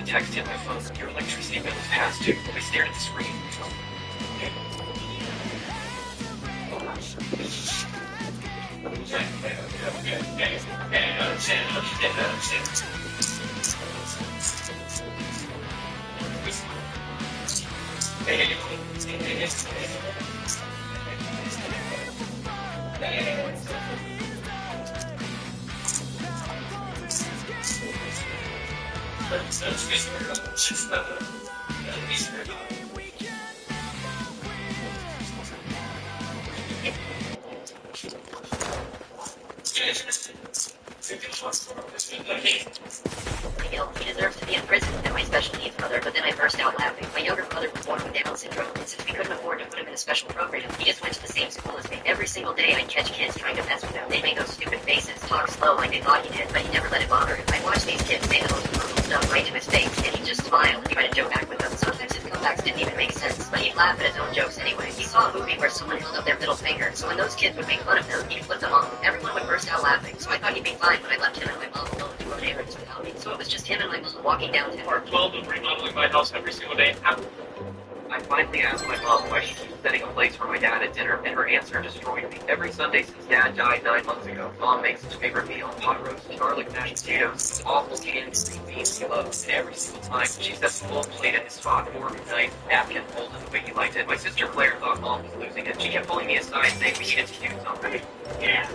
text hit my phone. Your electricity bill is past due. I stared at the screen. I feel he deserves to be in prison and my special needs mother, but then I burst out laughing. My younger brother was born with Down syndrome, and since we couldn't afford to put him in a special program, he just went to the same school as me. Every single day I'd catch kids trying to mess with him. They'd make those stupid faces, talk slow like they thought he did, but he never let it bother him. I'd watch these kids say the most brutal stuff right to his face, and he'd just smile and try to joke back with them. Sometimes his comebacks didn't even make sense, but he'd laugh at his own jokes anyway. He saw a movie where someone held up their middle finger, so when those kids would make fun of him, he'd flip them off. Everyone would burst out laughing, so I thought he'd be fine when I left him and my mom alone to run errands without me. So it was just him and my mom walking downtown. Part 12 of remodeling my house every single day. I finally asked my mom why she keeps setting a place for my dad at dinner, and her answer destroyed me. Every Sunday since Dad died 9 months ago, Mom makes his favorite meal, pot roast, garlic mashed potatoes, awful canned green beans he loves, and every single time she sets the full plate at his spot, fork, knife, napkin, folded the way he liked it. My sister Claire thought Mom was losing it. She kept pulling me aside, saying we needed to do something. Yeah.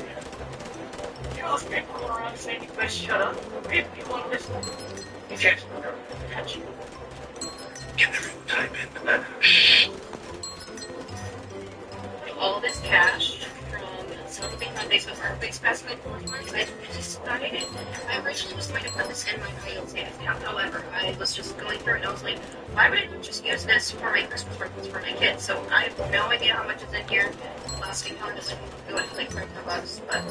You know, people go around saying you guys shut up. If you want to listen, you can't catch you. Get the time in. Shh. All this cash from something on Facebook Marketplace past couple of months, I decided I originally was going to put this in my Kyle savings account. However, I was just going through it and I was like, why would I not just use this for my Christmas presents for my kids? So I have no idea how much is in here. Last account is going to like $5, but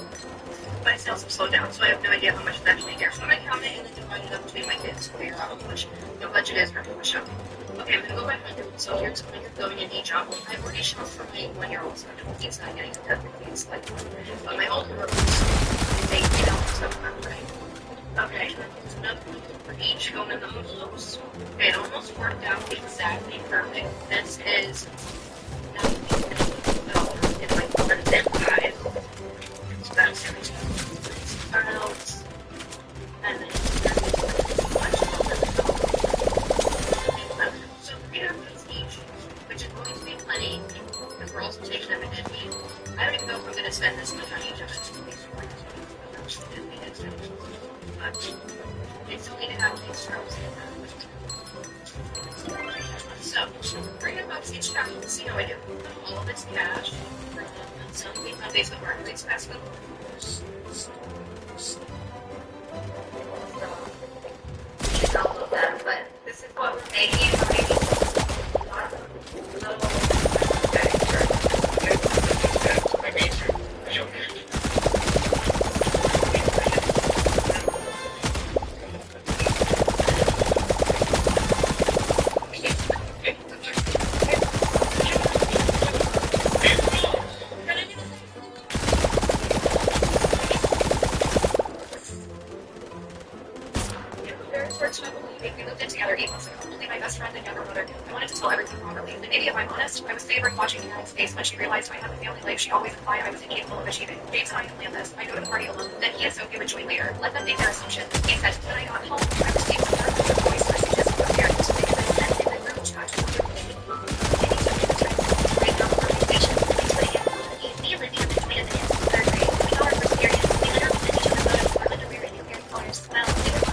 my sales have slowed down, so I have no idea how much is actually in here. So I'm going to count it and then divide it up between my kids to figure out how much the budget is for the shopping. Okay, I'm going to go by 100. So here's when you're going in each up. I've already shopped for my 1-year-old, so he's not getting a test because like, but my older ones, they don't, so I'm right. Okay, there's another one for each going in the envelopes. Okay, it almost worked out exactly perfect. This is $19 in my 105. So that's everything. Out. And then so 300 each, which is going to be plenty, because we're also taking them in Italy. I don't even know if I'm going to spend this much on each of it. But they still need to have these strokes in them. So, $300 each time, let's see how I do. All of this cash from something on Facebook Marketplace past couple. All of them, but this is what we're making. We lived in together 8 months ago. Only my best friend and younger brother. I wanted to tell everything properly. And maybe if I'm honest, I was favoring watching Karen's face when she realized I had a family life she always implied I was incapable of achieving. James and I have planned this. I go to the party alone. Then he and Sophie would join later. Let them make their assumption. He said, when I got home, I received some of voice messages from my parents. They had sent in the group chat. Right now, organization. Me and Lindy have been twins in 3rd grade. We got our first period. We literally sent each other photos of Portland Wear and Harry Potters. Well, they were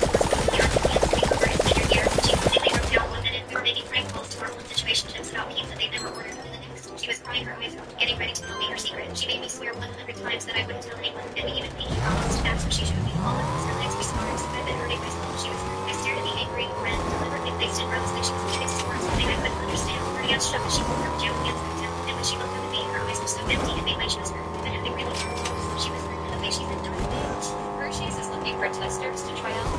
down 1 minute. We were making prank calls to our own situationships about peas that they'd never ordered from the next. She was crying her eyes out, getting ready to tell me her secret. She made me swear 100 times that I wouldn't tell anyone, and we even made promises to ask what she showed me. All of this her next response. I've been hurting myself. She was I stared at the angry red, deliberately placed in rows like she was getting towards something I couldn't understand. Her hands shook as she pulled her pajama pants back down, and when she looked up at me, her eyes were so empty it made my chest hurt. I had to really turn close. She was hurt the way she's been doing things. Hershey's is looking for testers to try out.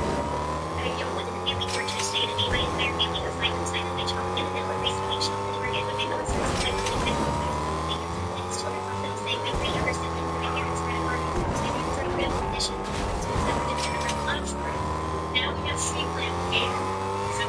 I young was in a family fortunate state to be my entire family was like inside of my child in a network recently she to forget what they know it's like to think that it's children often say my three younger siblings and my parents were in a garden house they were in real condition so it's never dependent on lunch for it. Now we have street lamp care. So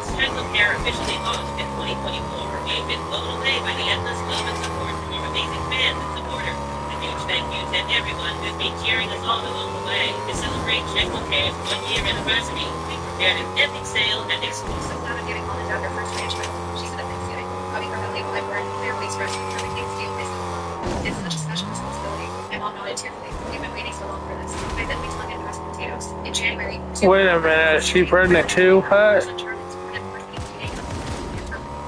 Care officially launched in 2024. We've been blown away by the endless love and support from our amazing fans and supporters. A huge thank you to everyone who's been cheering us on along the way. To celebrate Checkbook Care's 1-year anniversary, we prepared an epic sale and exclusive. So glad I'm giving Mom and Dad their first grandchild. She said at Thanksgiving, Bobby from the label I wear, their waist rest and everything steel is so love. It's such a special responsibility. My mom nodded tearfully. We've been waiting so long for this. I bet we tongue and mashed potatoes. In January, Wait a minute, is she pregnant too, huh?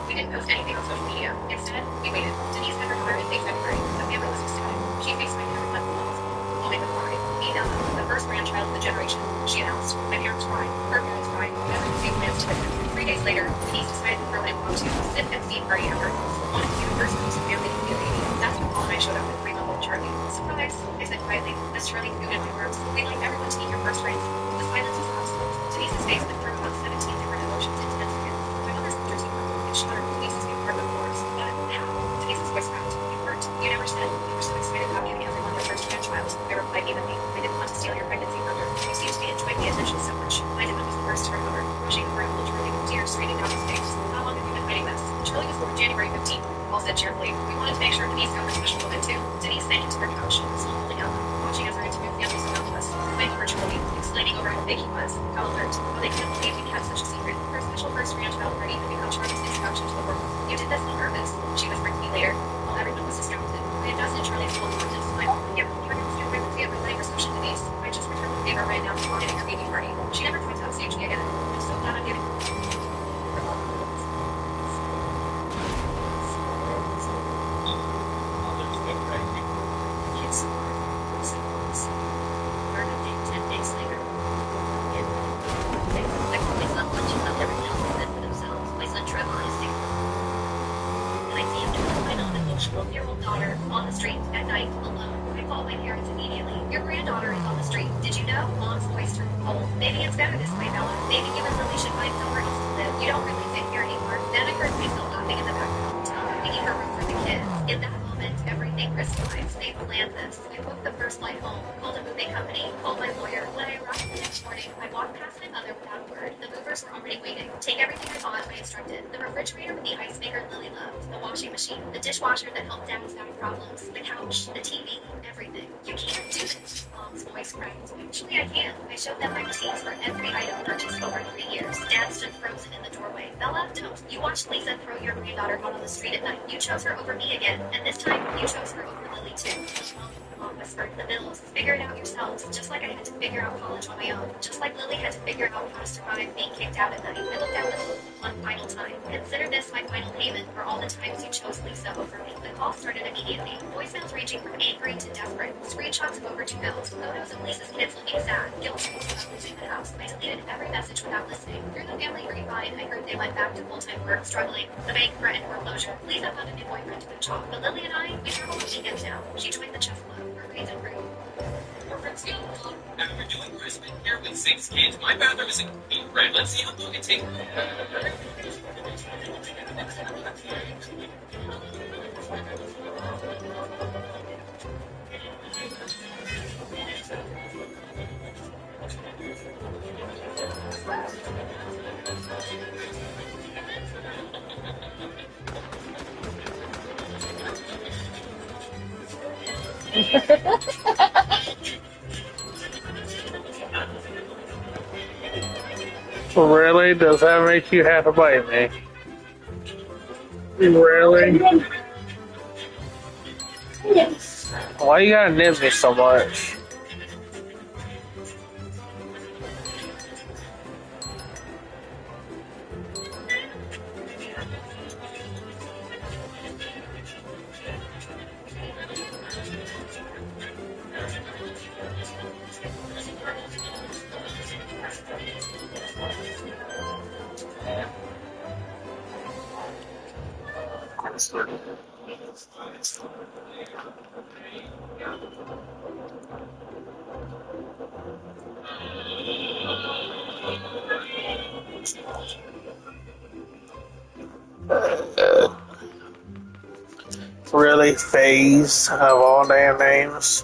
We didn't post anything on social media. Instead, we waited. Denise had her daughter in late February. The family was ecstatic. She FaceTimed everyone from the hospital. We'll make a cry. Ella, the first grandchild of the generation, she announced. My parents cried. Her parents cried. Everyone made plans to visit. 3 days later, Denise decided to throw an impromptu sit and see party at her house. One of the first groups of family to be a baby. That's when Paul and I showed up with 3-month-old Charlie. Surprise! I said quietly, as Charlie cooed in my arms. We'd like everyone to meet your first friends. The silence was absolute. Denise's face went through about 17 different emotions in 10 seconds. My mother's under 2 months and shuddered. Denise's new part of the floors. But how? Denise's voice cracked. You hurt. You never said. We were so excited about giving everyone their first grandchild. I replied evenly. I didn't want to steal your pregnancy thunder. You seemed to be enjoying the attention so much. My dad was the first to recover, rushing over and Charlie with tears streaming down his face. How long have you been hiding this? Charlie was born January 15th. Paul said cheerfully. We wanted to make sure Denise got her special moment too. Denise sank into her couch, still holding out, watching as our intimate family surrounded us. Thank for Charlie, explaining over how big he was, how alert, how they couldn't believe we had such a secret. Her special first grandchild party had become Charlie's introduction to the world. You did this on purpose, she whispered to me later, while everyone was distracted. I invested Charlie's full important smile. Yep, you were going to pregnancy at my wedding reception, Denise. I just returned the favor by announcing we're getting her baby party. She never comes out stage again. I'm so glad I'm giving daughter on the street at night alone. I called my parents immediately. Your granddaughter is on the street. Did you know? Mom's voice turned cold. Maybe it's better this way, Bella. Maybe you and Lily should find somewhere else to live. You don't really fit here anymore. Then I heard myself laughing in the background, making her room for the kid. In that moment, everything crystallized. They planned this. I booked the first flight home, called a moving company, called my lawyer. When I arrived the next morning, I walked past my mother without a word. The movers were already waiting. Take everything I bought, I instructed. The refrigerator with the ice maker Lily loved. The washing machine. The dishwasher that helped Dad's back problems. The couch. The TV. Everything. You can't do it. Mom's voice cracked. Actually, I can. I showed them my receipts for every item purchased over 3 years. Dad stood frozen in the doorway. Bella, don't. You watched Lisa throw your granddaughter out on the street at night. You chose her over me again. And this time, you chose her over Lily, too. Mom whispered. The bills. Figure it out yourselves. Just like I had to figure out college on my own. Just like Lily had to figure out how to survive being kicked out at night. I looked at Lily one final time. Consider this my final payment for all the times you chose Lisa over me. The call started immediately. Voicemails ranging from angry to desperate. Screenshots of overdue bills. Photos of Lisa's kids looking sad. Guilty of losing the house. I deleted every message without listening. Through the family grapevine, I heard they went back to full-time work, struggling. The bank threatened foreclosure. Lisa found a new boyfriend to coach off. But Lily and I, we travel on weekends now. She joined the chess club. Her grades improved. Let's go. Now we're doing Brisbane here with 6 kids. My bathroom is a complete red. Let's see how long it takes. Really? Does that make you have to bite me? Really? Why you gotta nib me so much? Really, phase of all damn names.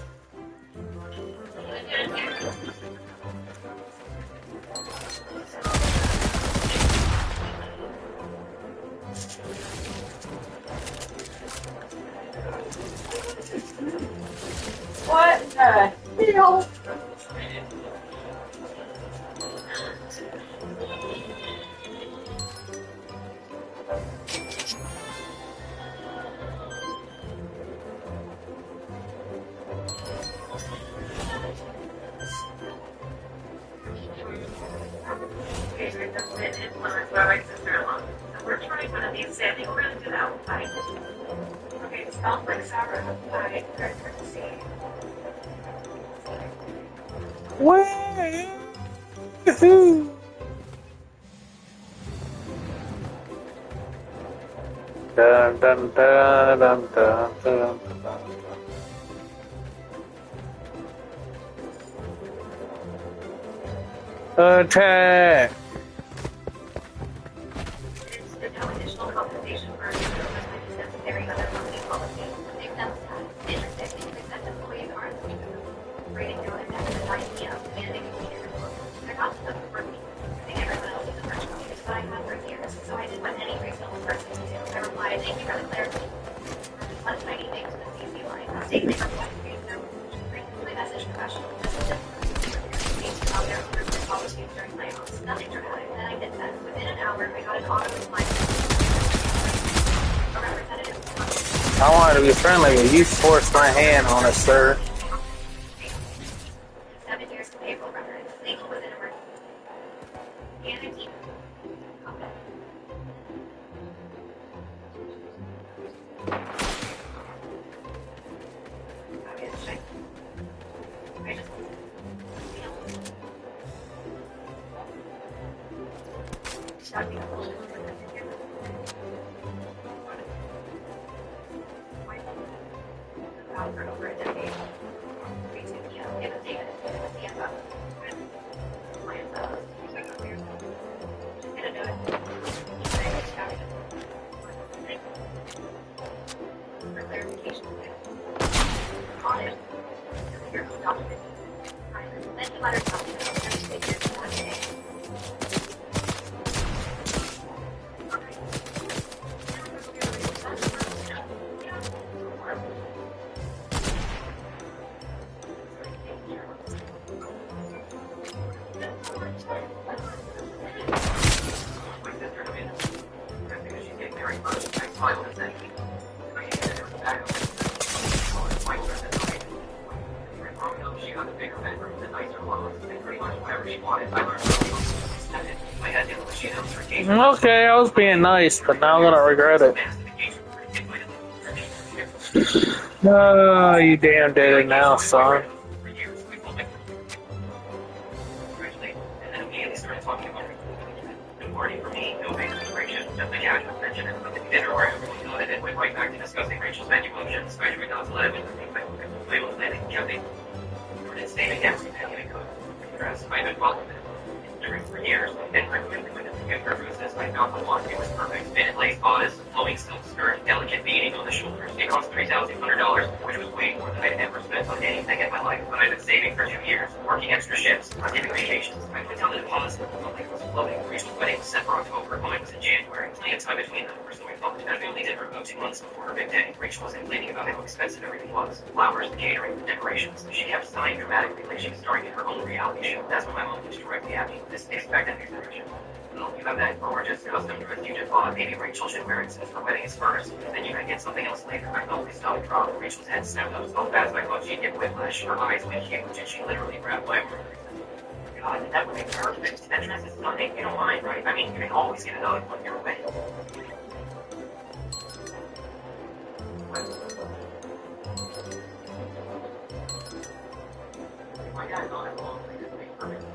Influenced by my sister-in-law. So we're trying one of these Sandy. We're going to do that one pie. Okay, it smells like sour pie. Very good to see. Woohoo! Dun dun dun dun dun dun dun. Attack! No additional compensation for necessary other company policies. They've done in 50% employees are rating doing that at 9 p.m. and they completed reports. They're not looking for me. I think everyone else is a fresh computers, but I have for years, so I did what any reasonable person would do. I replied, thank you for the clarity. One tiny thing to the CC line. Safely replied to me. My message professional. Out there for their policies during layoffs. Nothing dramatic. Then I did that. Within an hour, I got an auto reply. A representative. I wanted to be friendly, but you forced my hand on it, sir. 7 years of payroll records. Legal with an emergency. And a team. I just starting to hold it for the year. For over a decade. Basically, give a David, the CFO. Plans of just gonna do it. For clarification. On it. Your own document. Then you let her talk to them. There's figures one day. She got the bigger bedroom, the nicer clothes, and pretty much whatever she wanted. I learned I had to she announced her engagement. Okay, I was being nice, but now I'm gonna regret it. Oh, you damn did it now, son. And then immediately started talking about the party for me, no basic celebration, just the casual mention and the dinner where everyone nodded and went right back to discussing Rachel's menu options. I tried not to let him play with planning, Kathy. Staying against the penny cook. I've been following it for years, and I really went to get purposes. I found the one, it was perfect. Fitted lace bodice, flowing silk skirt, delicate beading on the shoulders. It cost $3,200, which was way more than I'd ever spent on anything in my life. But I've been saving for 2 years, working extra shifts, I'm giving vacations. I put down the deposit, something was floating. Rachel's wedding was set for October, mine was in January. Plenty of time between them, so we thought that we only did for about 2 months before her big day. Rachel was complaining about how expensive everything was. Flowers, the catering, the decorations. She kept sighing dramatically like she was starring in her own reality show. That's when my mom was directly at me. This expected exhibition. Well, you have that gorgeous custom dress you just bought. Maybe Rachel should wear it since her wedding is first. Then you can get something else later. I felt my stomach drop. Rachel's head snapped up so fast I thought she'd get whiplash. Her eyes went huge and she literally grabbed my arm. God, that would be perfect. That dress is stunning. You don't mind, right? I mean, you can always get another one your way. My dad thought it long. It would be perfect.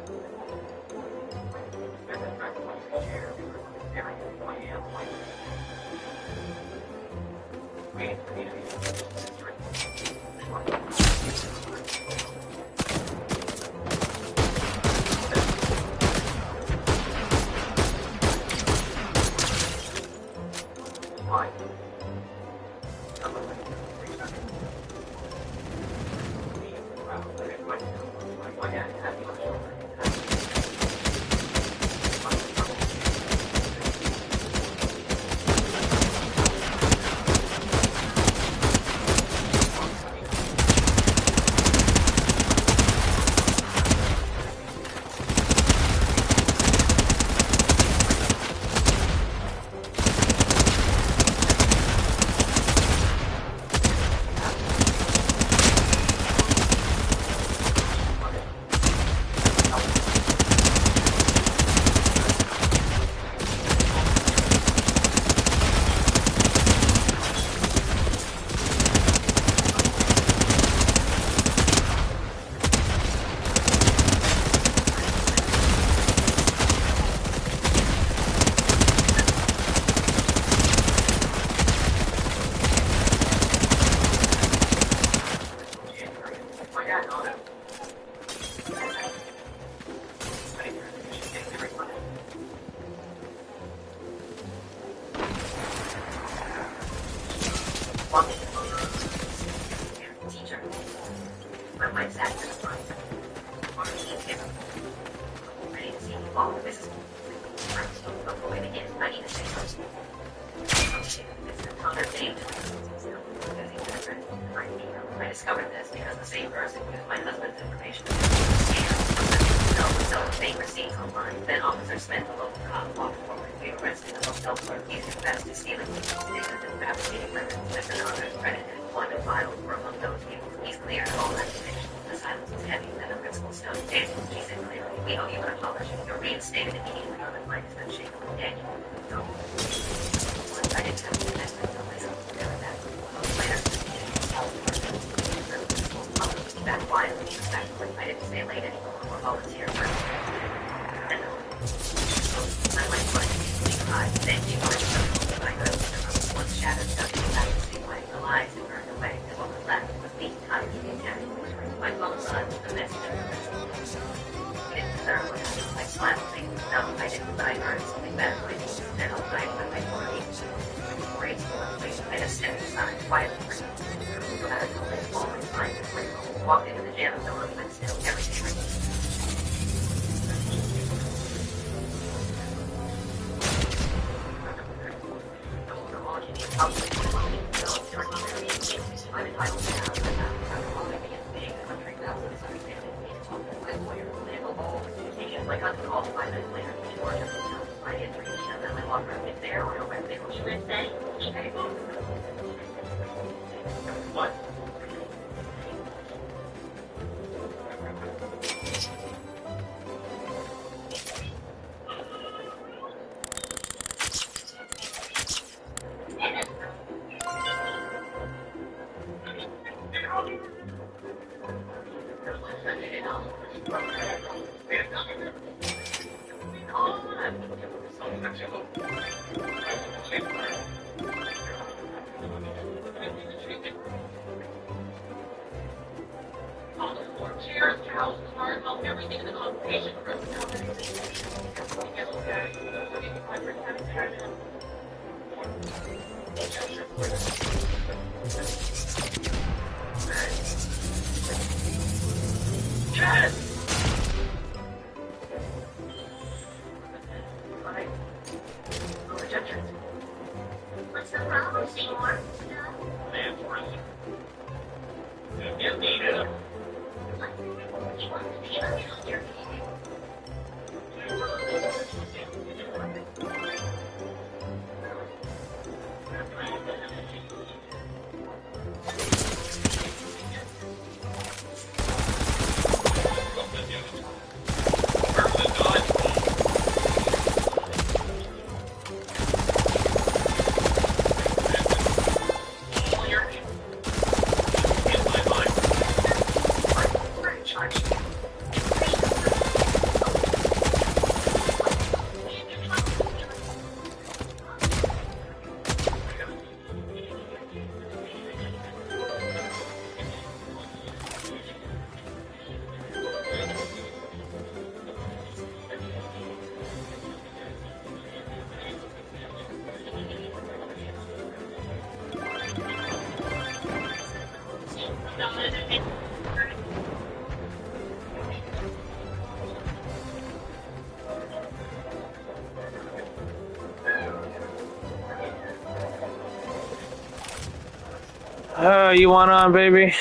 Walked into the teacher. My wife sat in the front. On her knees, ready to see me fall. This is before we begin. I need to say something. It's a conversation. I discovered this because the same person used my husband's information to sell fake receipts online. Then Officer Smith, the local cop, walked forward. We arrested the hotel clerk. He's confessed to stealing data and fabricating records. Mr. Connor's credit and employment files were among those people. He's cleared of all accusations. The silence was heavy, and the principal stood. Daniel, she said clearly, we owe you an apology. You're reinstated immediately on the flight. It's been shaken. Daniel, no. I didn't have to connect myself. Never that. Later, back quietly, respectfully. I didn't stay late anymore or volunteer for it. And I went for it. Thank you for the my girl. Once shattered, nothing back to see why the lies had burned away. And what was left was me, tired of being happy. My phone buzzed with a message of the principal. We didn't deserve what happened. I smiled, thinking, no, I didn't, but I heard something better. Then I'll die when my 40s. I just stepped aside, quietly. Always find his way home. Walked into the gym, no one went still, everything right. I'm entitled to have my cousin called 5 minutes later to Georgia. I didn't reach him, and my locker room is there or no way. You would say, what? What's the problem, Seymour? You need it. You want to be on your You want on, baby?